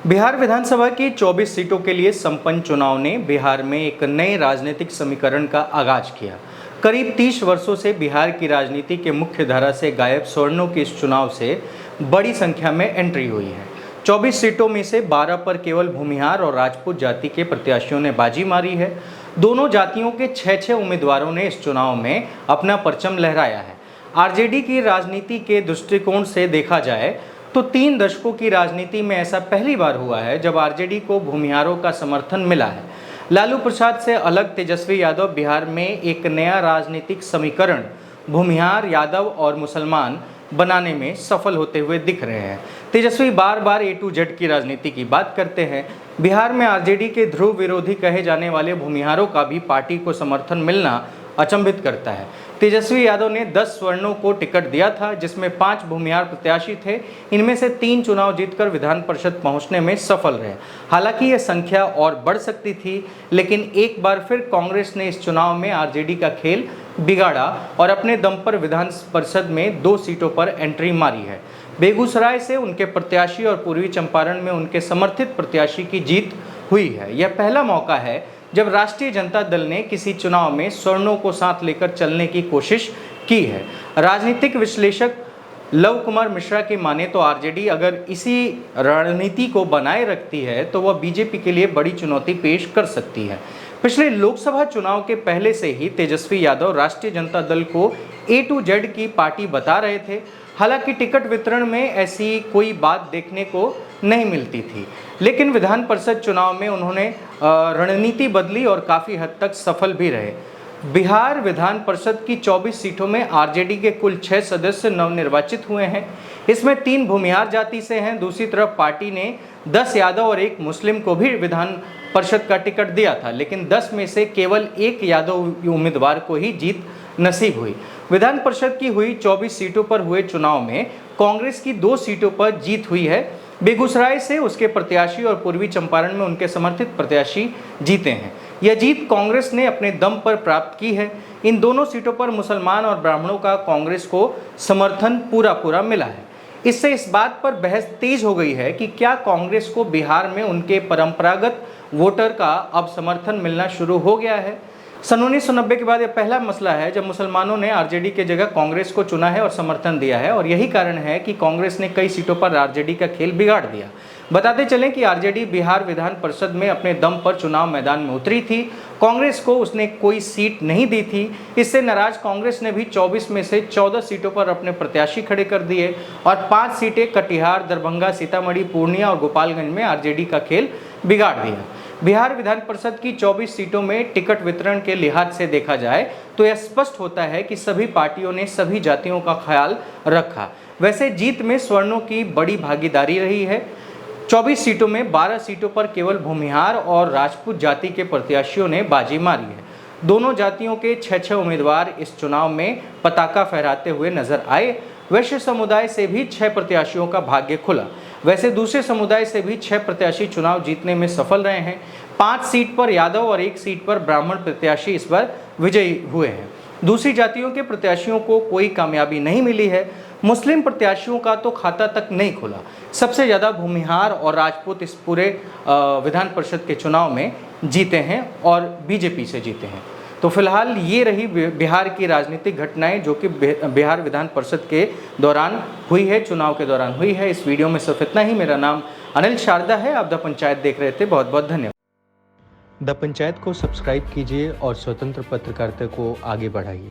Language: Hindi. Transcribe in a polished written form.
बिहार विधानसभा की 24 सीटों के लिए संपन्न चुनाव ने बिहार में एक नए राजनीतिक समीकरण का आगाज किया। करीब 30 वर्षों से बिहार की राजनीति के मुख्य धारा से गायब स्वर्णों के इस चुनाव से बड़ी संख्या में एंट्री हुई है। 24 सीटों में से 12 पर केवल भूमिहार और राजपूत जाति के प्रत्याशियों ने बाजी मारी है। दोनों जातियों के 6 उम्मीदवारों ने इस चुनाव में अपना परचम लहराया है। आरजेडी की राजनीति के दृष्टिकोण से देखा जाए तो 3 दशकों की राजनीति में ऐसा पहली बार हुआ है जब आरजेडी को भूमिहारों का समर्थन मिला है। लालू प्रसाद से अलग तेजस्वी यादव बिहार में एक नया राजनीतिक समीकरण भूमिहार, यादव और मुसलमान बनाने में सफल होते हुए दिख रहे हैं। तेजस्वी बार बार A to Z की राजनीति की बात करते हैं। बिहार में आरजेडी के ध्रुव विरोधी कहे जाने वाले भूमिहारों का भी पार्टी को समर्थन मिलना अचंभित करता है। तेजस्वी यादव ने 10 स्वर्णों को टिकट दिया था, जिसमें 5 भूमिहार प्रत्याशी थे। इनमें से 3 चुनाव जीतकर विधान परिषद पहुंचने में सफल रहे। हालांकि यह संख्या और बढ़ सकती थी, लेकिन एक बार फिर कांग्रेस ने इस चुनाव में आरजेडी का खेल बिगाड़ा और अपने दम पर विधान परिषद में 2 सीटों पर एंट्री मारी है। बेगूसराय से उनके प्रत्याशी और पूर्वी चंपारण में उनके समर्थित प्रत्याशी की जीत हुई है। यह पहला मौका है जब राष्ट्रीय जनता दल ने किसी चुनाव में स्वर्णों को साथ लेकर चलने की कोशिश की है। राजनीतिक विश्लेषक लव कुमार मिश्रा की माने तो आरजेडी अगर इसी रणनीति को बनाए रखती है तो वह बीजेपी के लिए बड़ी चुनौती पेश कर सकती है। पिछले लोकसभा चुनाव के पहले से ही तेजस्वी यादव राष्ट्रीय जनता दल को A to Z की पार्टी बता रहे थे। हालांकि टिकट वितरण में ऐसी कोई बात देखने को नहीं मिलती थी, लेकिन विधान परिषद चुनाव में उन्होंने रणनीति बदली और काफ़ी हद तक सफल भी रहे। बिहार विधान परिषद की 24 सीटों में आरजेडी के कुल 6 सदस्य नवनिर्वाचित हुए हैं। इसमें 3 भूमिहार जाति से हैं। दूसरी तरफ पार्टी ने 10 यादव और 1 मुस्लिम को भी विधान परिषद का टिकट दिया था, लेकिन 10 में से केवल 1 यादव उम्मीदवार को ही जीत नसीब हुई। विधान परिषद की हुई 24 सीटों पर हुए चुनाव में कांग्रेस की 2 सीटों पर जीत हुई है। बेगूसराय से उसके प्रत्याशी और पूर्वी चंपारण में उनके समर्थित प्रत्याशी जीते हैं। यह जीत कांग्रेस ने अपने दम पर प्राप्त की है। इन दोनों सीटों पर मुसलमान और ब्राह्मणों का कांग्रेस को समर्थन पूरा मिला है। इससे इस बात पर बहस तेज हो गई है कि क्या कांग्रेस को बिहार में उनके परंपरागत वोटर का अब समर्थन मिलना शुरू हो गया है। सन 1990 के बाद यह पहला मसला है जब मुसलमानों ने आरजेडी के जगह कांग्रेस को चुना है और समर्थन दिया है, और यही कारण है कि कांग्रेस ने कई सीटों पर आरजेडी का खेल बिगाड़ दिया। बताते चलें कि आरजेडी बिहार विधान परिषद में अपने दम पर चुनाव मैदान में उतरी थी। कांग्रेस को उसने कोई सीट नहीं दी थी। इससे नाराज कांग्रेस ने भी 24 में से 14 सीटों पर अपने प्रत्याशी खड़े कर दिए और 5 सीटें कटिहार, दरभंगा, सीतामढ़ी, पूर्णिया और गोपालगंज में आरजेडी का खेल बिगाड़ दिया। बिहार विधान परिषद की 24 सीटों में टिकट वितरण के लिहाज से देखा जाए तो यह स्पष्ट होता है कि सभी पार्टियों ने सभी जातियों का ख्याल रखा। वैसे जीत में स्वर्णों की बड़ी भागीदारी रही है। 24 सीटों में 12 सीटों पर केवल भूमिहार और राजपूत जाति के प्रत्याशियों ने बाजी मारी है। दोनों जातियों के 6 उम्मीदवार इस चुनाव में पताका फहराते हुए नजर आए। वैश्य समुदाय से भी 6 प्रत्याशियों का भाग्य खुला। वैसे दूसरे समुदाय से भी 6 प्रत्याशी चुनाव जीतने में सफल रहे हैं। 5 सीट पर यादव और 1 सीट पर ब्राह्मण प्रत्याशी इस बार विजयी हुए हैं। दूसरी जातियों के प्रत्याशियों को कोई कामयाबी नहीं मिली है। मुस्लिम प्रत्याशियों का तो खाता तक नहीं खुला। सबसे ज़्यादा भूमिहार और राजपूत इस पूरे विधान परिषद के चुनाव में जीते हैं और बीजेपी से जीते हैं। तो फिलहाल ये रही बिहार की राजनीतिक घटनाएं जो कि बिहार विधान परिषद के दौरान हुई है, चुनाव के दौरान हुई है। इस वीडियो में सिर्फ इतना ही। मेरा नाम अनिल शारदा है। आप द पंचायत देख रहे थे। बहुत बहुत धन्यवाद। द पंचायत को सब्सक्राइब कीजिए और स्वतंत्र पत्रकारिता को आगे बढ़ाइए।